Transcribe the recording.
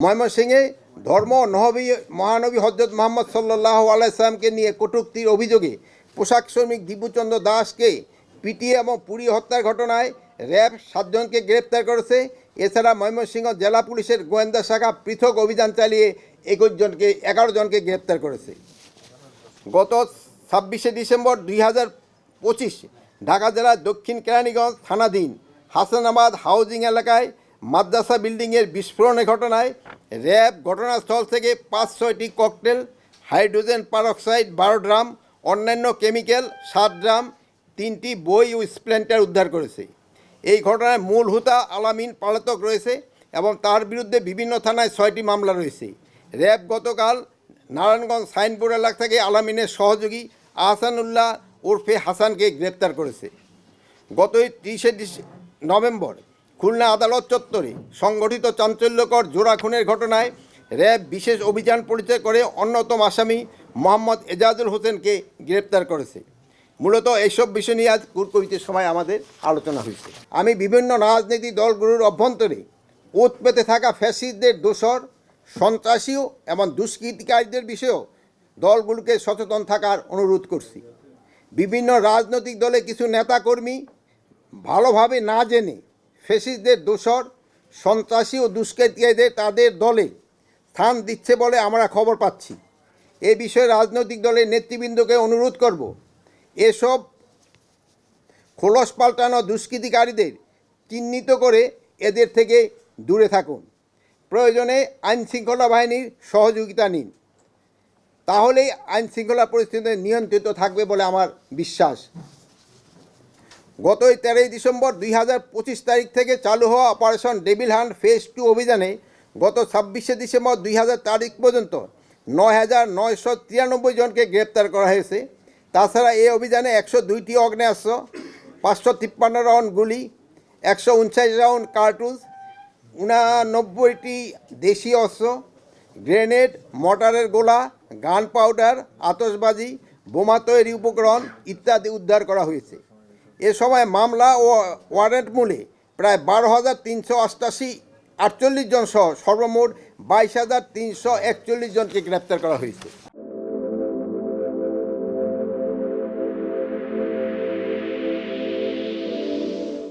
ময়মনসিংহে ধর্ম নহবী মহানবী হজরত মোহাম্মদ সাল্লাল্লাহু আলাইহি সাল্লামকে নিয়ে কটূক্তির অভিযোগে পোশাক শ্রমিক দীপুচন্দ্র দাসকে পিটিয়ে এবং পুড়িয়ে হত্যার ঘটনায় র্যাব 7 জনকে গ্রেপ্তার করেছে। এছাড়া ময়মনসিংহ জেলা পুলিশের গোয়েন্দা শাখা পৃথক অভিযান চালিয়ে 11 জনকে গ্রেপ্তার করেছে। গত 26শে ডিসেম্বর 2025 ঢাকা জেলার দক্ষিণ কেরানীগঞ্জ থানাধীন হাসানাবাদ হাউজিং এলাকায় মাদ্রাসা বিল্ডিংয়ের বিস্ফোরণের ঘটনায় র্যাব ঘটনাস্থল থেকে 5-6টি ককটেল, হাইড্রোজেন পারক্সাইড 12 ড্রাম, অন্যান্য কেমিক্যাল 7 ড্রাম, 3টি বই ও স্প্লেন্টার উদ্ধার করেছে। এই ঘটনায় মূল হোতা আলামিন পলাতক রয়েছে এবং তার বিরুদ্ধে বিভিন্ন থানায় 6টি মামলা রয়েছে। র্যাব গতকাল নারায়ণগঞ্জ সাইনবোর্ড এলাকা থেকে আলামিনের সহযোগী আহসানুল্লাহ ওরফে হাসানকে গ্রেপ্তার করেছে। গত 30শে নভেম্বর খুলনা আদালত চত্বরে সংগঠিত চাঞ্চল্যকর জোড়া খুনের ঘটনায় র্যাব বিশেষ অভিযান পরিচয় করে অন্যতম আসামি মোহাম্মদ এজাজুল হোসেনকে গ্রেপ্তার করেছে। মূলত এইসব বিষয় নিয়ে আজ কুরকুরিতের সময় আমাদের আলোচনা হয়েছে। আমি বিভিন্ন রাজনৈতিক দলগুলোর অভ্যন্তরে ওত পেতে থাকা ফ্যাসিস্টদের দোসর, সন্ত্রাসী এবং দুষ্কৃতিকারীদের বিষয়েও দলগুলোকে সচেতন থাকার অনুরোধ করছি। বিভিন্ন রাজনৈতিক দলে কিছু নেতাকর্মী ভালোভাবে না জেনে ফ্যাসিস্টদের দোসর, সন্ত্রাসী ও দুষ্কৃতিকারীদের তাদের দলে স্থান দিচ্ছে বলে আমরা খবর পাচ্ছি। এ বিষয়ে রাজনৈতিক দলের নেতৃবৃন্দকে অনুরোধ করব, এসব খোলস পাল্টানো দুষ্কৃতিকারীদের চিহ্নিত করে এদের থেকে দূরে থাকুন। প্রয়োজনে আইনশৃঙ্খলা বাহিনীর সহযোগিতা নিন, তাহলেই আইনশৃঙ্খলা পরিস্থিতি নিয়ন্ত্রিত থাকবে বলে আমার বিশ্বাস। গত 13 ডিসেম্বর 2025 তারিখ থেকে চালু হওয়া অপারেশন ডেভিল হান্ট ফেজ 2 অভিযানে গত 26শে ডিসেম্বর 2000 তারিখ পর্যন্ত 9,993 জনকে গ্রেপ্তার করা হয়েছে। তাছাড়া এই অভিযানে 102টি আগ্নেয়াস্ত্র, 553 রাউন্ড গুলি, 159 রাউন্ড কার্টুজ, 89টি দেশি অস্ত্র, গ্রেনেড, মর্টারের গোলা, গান পাউডার, আতশবাজি, বোমা তৈরি উপকরণ ইত্যাদি উদ্ধার করা হয়েছে। এ সময় মামলা ও ওয়ারেন্ট মূলে প্রায় 12,348 জন সহ সর্বমোট 22,341 জনকে গ্রেপ্তার করা হয়েছে।